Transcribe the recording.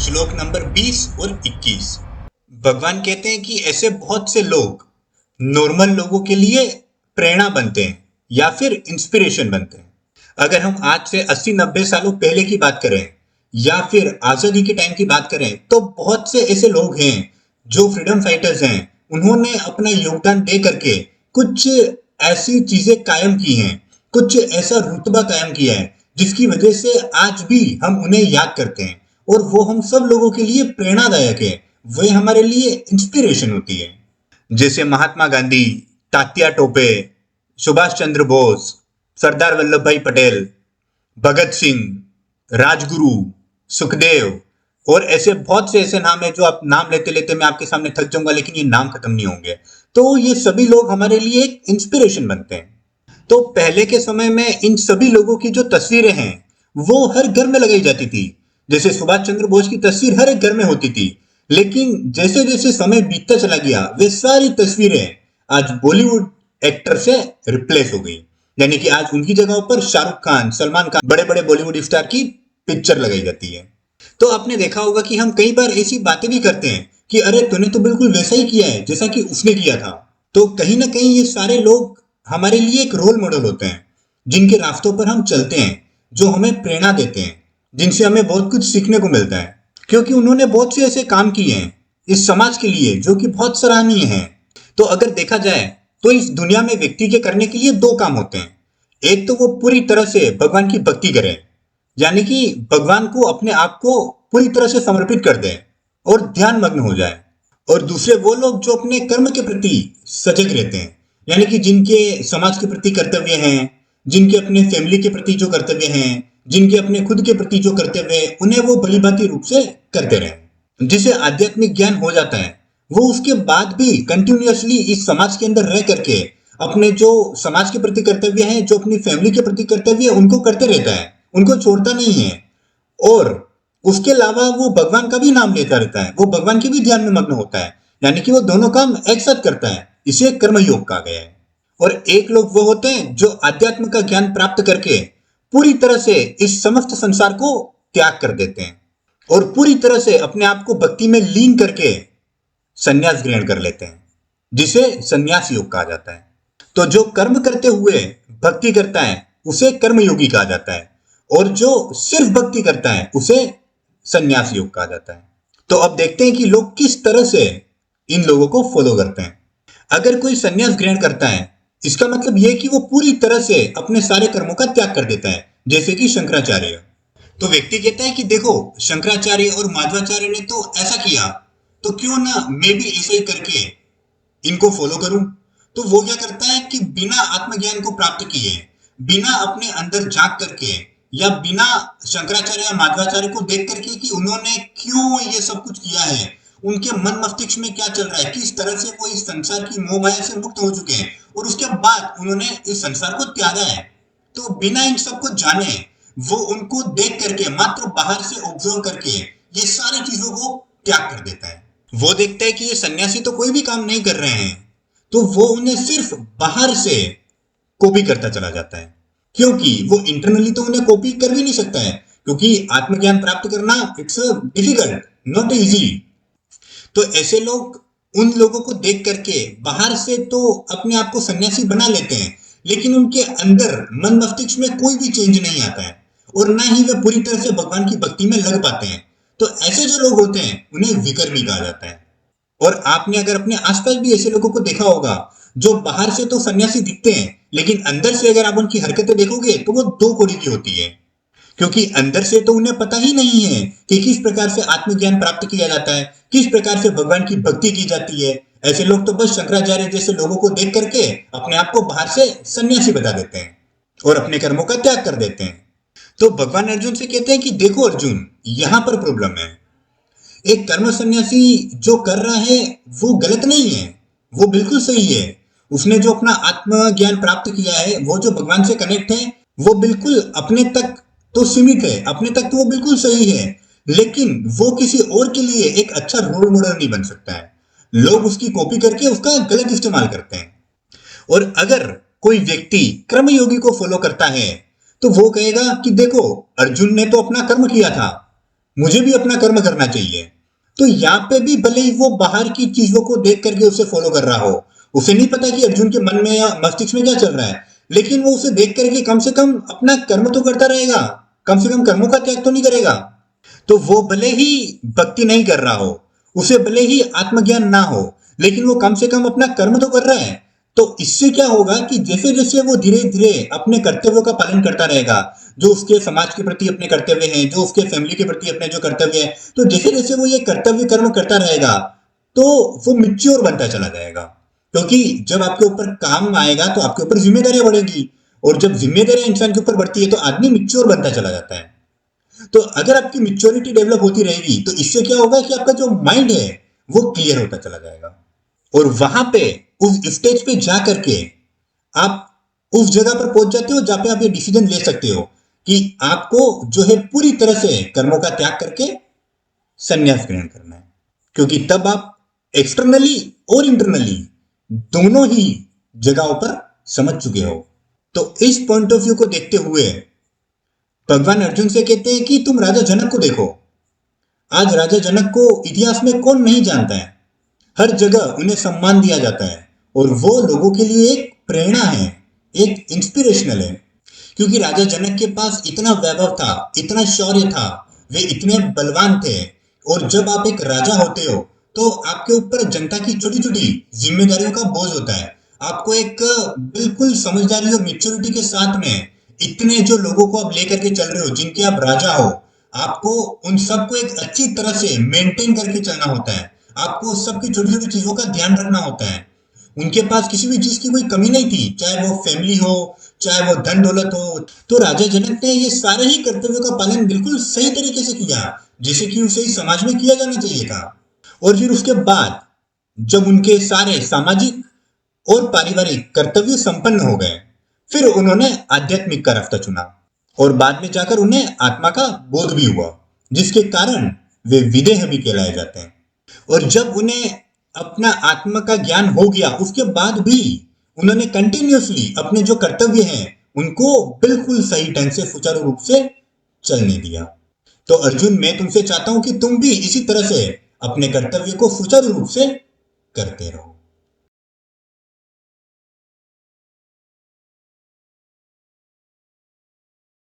श्लोक नंबर 20 और 21। भगवान कहते हैं कि ऐसे बहुत से लोग नॉर्मल लोगों के लिए प्रेरणा बनते हैं या फिर इंस्पिरेशन बनते हैं। अगर हम आज से 80-90 सालों पहले की बात करें या फिर आजादी के टाइम की बात करें तो बहुत से ऐसे लोग हैं जो फ्रीडम फाइटर्स हैं। उन्होंने अपना योगदान दे करके कुछ ऐसी चीजें कायम की हैं, कुछ ऐसा रुतबा कायम किया है जिसकी वजह से आज भी हम उन्हें याद करते हैं और वो हम सब लोगों के लिए प्रेरणादायक है। वे हमारे लिए इंस्पिरेशन होती है। जैसे महात्मा गांधी, तात्या टोपे, सुभाष चंद्र बोस, सरदार वल्लभ भाई पटेल, भगत सिंह, राजगुरु, सुखदेव और ऐसे बहुत से ऐसे नाम है जो आप नाम लेते लेते मैं आपके सामने थक जाऊंगा, लेकिन ये नाम खत्म नहीं होंगे। तो ये सभी लोग हमारे लिए एक इंस्पिरेशन बनते हैं। तो पहले के समय में इन सभी लोगों की जो तस्वीरें हैं वो हर घर में लगाई जाती थी। जैसे सुभाष चंद्र बोस की तस्वीर हर एक घर में होती थी, लेकिन जैसे जैसे समय बीतता चला गया वे सारी तस्वीरें आज बॉलीवुड एक्टर से रिप्लेस हो गई। यानी कि आज उनकी जगह पर शाहरुख खान, सलमान खान, बड़े बड़े बॉलीवुड स्टार की पिक्चर लगाई जाती है। तो आपने देखा होगा कि हम कई बार ऐसी बातें भी करते हैं कि अरे तूने तो बिल्कुल वैसा ही किया है जैसा कि उसने किया था। तो कहीं ना कहीं ये सारे लोग हमारे लिए एक रोल मॉडल होते हैं जिनके रास्तों पर हम चलते हैं, जो हमें प्रेरणा देते हैं, जिनसे हमें बहुत कुछ सीखने को मिलता है, क्योंकि उन्होंने बहुत से ऐसे काम किए हैं इस समाज के लिए जो कि बहुत सराहनीय हैं। तो अगर देखा जाए तो इस दुनिया में व्यक्ति के करने के लिए दो काम होते हैं। एक तो वो पूरी तरह से भगवान की भक्ति करे, यानी कि भगवान को अपने आप को पूरी तरह से समर्पित कर दे और ध्यान मग्न हो जाए। और दूसरे वो लोग जो अपने कर्म के प्रति सजग रहते हैं, यानी कि जिनके समाज के प्रति कर्तव्य हैं, जिनके अपने फैमिली के प्रति जो कर्तव्य हैं, जिनके अपने खुद के प्रति जो कर्तव्य है, उन्हें वो भलीभांति रूप से करते रहे। जिसे आध्यात्मिक ज्ञान हो जाता है वो उसके बाद भी कंटिन्यूअसली इस समाज के अंदर रह करके अपने जो समाज के प्रति कर्तव्य है, जो अपनी फैमिली के प्रति कर्तव्य है, उनको करते रहता है, उनको छोड़ता नहीं है। और उसके अलावा वो भगवान का भी नाम लेता रहता है, वो भगवान के भी ध्यान में मग्न होता है, यानी कि वो दोनों काम एक साथ करता है। इसे कर्मयोग कहा गया है। और एक लोग वो होते हैं जो अध्यात्म का ज्ञान प्राप्त करके पूरी तरह से इस समस्त संसार को त्याग कर देते हैं और पूरी तरह से अपने आप को भक्ति में लीन करके संन्यास ग्रहण कर लेते हैं, जिसे संन्यास योग कहा जाता है। तो जो कर्म करते हुए भक्ति करता है उसे कर्मयोगी कहा जाता है, और जो सिर्फ भक्ति करता है उसे संन्यास योग कहा जाता है। तो अब देखते हैं कि लोग किस तरह से इन लोगों को फॉलो करते हैं। अगर कोई संन्यास ग्रहण करता है इसका मतलब यह कि वो पूरी तरह से अपने सारे कर्मों का त्याग कर देता है, जैसे कि शंकराचार्य। तो व्यक्ति कहता है कि देखो शंकराचार्य और माधवाचार्य ने तो ऐसा किया, तो क्यों ना मैं भी ऐसा ही करके इनको फॉलो करूं। तो वो क्या करता है कि बिना आत्मज्ञान को प्राप्त किए, बिना अपने अंदर झांक करके, या बिना शंकराचार्य या माधवाचार्य को देख करके कि उन्होंने क्यों ये सब कुछ किया है, उनके मन मस्तिष्क में क्या चल रहा है, किस तरह से वो इस संसार की मोह माया से मुक्त हो चुके हैं और उसके बाद उन्होंने इस संसार को त्यागा है। तो बिना इन सब को जाने वो उनको देख करके, मात्र बाहर से ऑब्जर्व करके ये सारी चीजों को त्याग कर देता है। वो देखता है कि ये सन्यासी तो कोई भी काम नहीं कर रहे हैं, तो वो उन्हें सिर्फ बाहर से कॉपी करता चला जाता है, क्योंकि वो इंटरनली तो उन्हें कॉपी कर भी नहीं सकता है, क्योंकि आत्मज्ञान प्राप्त करना इट्स डिफिकल्ट, नॉट इजी। तो ऐसे लोग उन लोगों को देख करके बाहर से तो अपने आप को सन्यासी बना लेते हैं, लेकिन उनके अंदर मन मस्तिष्क में कोई भी चेंज नहीं आता है और ना ही वे पूरी तरह से भगवान की भक्ति में लग पाते हैं। तो ऐसे जो लोग होते हैं उन्हें विकर्मी कहा जाता है। और आपने अगर अपने आसपास भी ऐसे लोगों को देखा होगा जो बाहर से तो सन्यासी दिखते हैं, लेकिन अंदर से अगर आप उनकी हरकतें देखोगे तो वो दो कौड़ी की होती है, क्योंकि अंदर से तो उन्हें पता ही नहीं है कि किस प्रकार से आत्मज्ञान प्राप्त किया जाता है, किस प्रकार से भगवान की भक्ति की जाती है। ऐसे लोग तो बस शंकराचार्य जैसे लोगों को देख करके अपने आप को बाहर से सन्यासी बता देते हैं और अपने कर्मों का त्याग कर देते हैं। तो भगवान अर्जुन से कहते हैं कि देखो अर्जुन, यहां पर प्रॉब्लम है। एक कर्म सन्यासी जो कर रहा है वो गलत नहीं है, वो बिल्कुल सही है। उसने जो अपना आत्मज्ञान प्राप्त किया है, वो जो भगवान से कनेक्ट है, वो बिल्कुल अपने तक तो सीमित है, अपने तक तो वो बिल्कुल सही है, लेकिन वो किसी और के लिए एक अच्छा रोल मॉडल नहीं बन सकता है। लोग उसकी कॉपी करके उसका गलत इस्तेमाल करते हैं। और अगर कोई व्यक्ति कर्मयोगी को फॉलो करता है तो वो कहेगा कि देखो अर्जुन ने तो अपना कर्म किया था, मुझे भी अपना कर्म करना चाहिए। तो यहाँ पे भी भले ही वो बाहर की चीजों को देख करके उसे फॉलो कर रहा हो, उसे नहीं पता कि अर्जुन के मन में या मस्तिष्क में क्या चल रहा है, लेकिन वो उसे देख करके कम से कम अपना कर्म तो करता रहेगा, कम से कम कर्मों का त्याग तो नहीं करेगा। तो वो भले ही भक्ति नहीं कर रहा हो, उसे भले ही आत्मज्ञान ना हो, लेकिन वो कम से कम अपना कर्म तो कर रहा है। तो इससे क्या होगा कि जैसे जैसे वो धीरे धीरे अपने कर्तव्यों का पालन करता रहेगा, जो उसके समाज के प्रति अपने कर्तव्य हैं, जो उसके फैमिली के प्रति अपने जो कर्तव्य है, तो जैसे जैसे वो ये कर्तव्य कर्म करता रहेगा, तो वो मिच्योर बनता चला जाएगा। क्योंकि जब आपके ऊपर काम आएगा तो आपके ऊपर जिम्मेदारियां बढ़ेगी, और जब जिम्मेदारियां इंसान के ऊपर बढ़ती है तो आदमी मिच्योर बनता चला जाता है। तो अगर आपकी मिच्योरिटी डेवलप होती रहेगी तो इससे क्या होगा कि आपका जो माइंड है वो क्लियर होता चला जाएगा, और वहां पे उस स्टेज पे जा करके आप उस जगह पर पहुंच जाते हो जहां पे आप ये डिसीजन ले सकते हो कि आपको जो है पूरी तरह से कर्मों का त्याग करके संन्यास ग्रहण करना है। क्योंकि तब आप एक्सटर्नली और इंटरनली दोनों ही जगहों पर समझ चुके हो। तो इस पॉइंट ऑफ व्यू को देखते हुए भगवान अर्जुन से कहते हैं कि तुम राजा जनक को देखो। आज राजा जनक को इतिहास में कौन नहीं जानता है, हर जगह उन्हें सम्मान दिया जाता है, और वो लोगों के लिए एक प्रेरणा है, एक इंस्पिरेशनल है। क्योंकि राजा जनक के पास इतना वैभव था, इतना शौर्य था, वे इतने बलवान थे। और जब आप एक राजा होते हो तो आपके ऊपर जनता की छोटी छोटी जिम्मेदारियों का बोझ होता है। आपको एक बिल्कुल समझदारी और मेच्योरिटी के साथ में इतने जो लोगों को आप लेकर के चल रहे हो, जिनके आप राजा हो, आपको उन सबको एक अच्छी तरह से मेंटेन करके चलना होता है। आपको सबकी छोटी छोटी चीजों का ध्यान रखना होता है। उनके पास किसी भी चीज की कोई कमी नहीं थी, चाहे वो फैमिली हो, चाहे वो धन दौलत हो। तो राजा जनक ने ये सारे ही कर्तव्यों का पालन बिल्कुल सही तरीके से किया, जैसे कि उसे इस समाज में किया जाना चाहिए था। और फिर उसके बाद जब उनके सारे सामाजिक और पारिवारिक कर्तव्य संपन्न हो गए, फिर उन्होंने आध्यात्मिक का रास्ता चुना, और बाद में जाकर उन्हें आत्मा का बोध भी हुआ, जिसके कारण वे विदेह भी कहलाए जाते हैं। और जब उन्हें अपना आत्मा का ज्ञान हो गया, उसके बाद भी उन्होंने कंटिन्यूअसली अपने जो कर्तव्य हैं उनको बिल्कुल सही ढंग से सुचारू रूप से चलने दिया। तो अर्जुन, मैं तुमसे चाहता हूं कि तुम भी इसी तरह से अपने कर्तव्य को सुचारू रूप से करते रहो।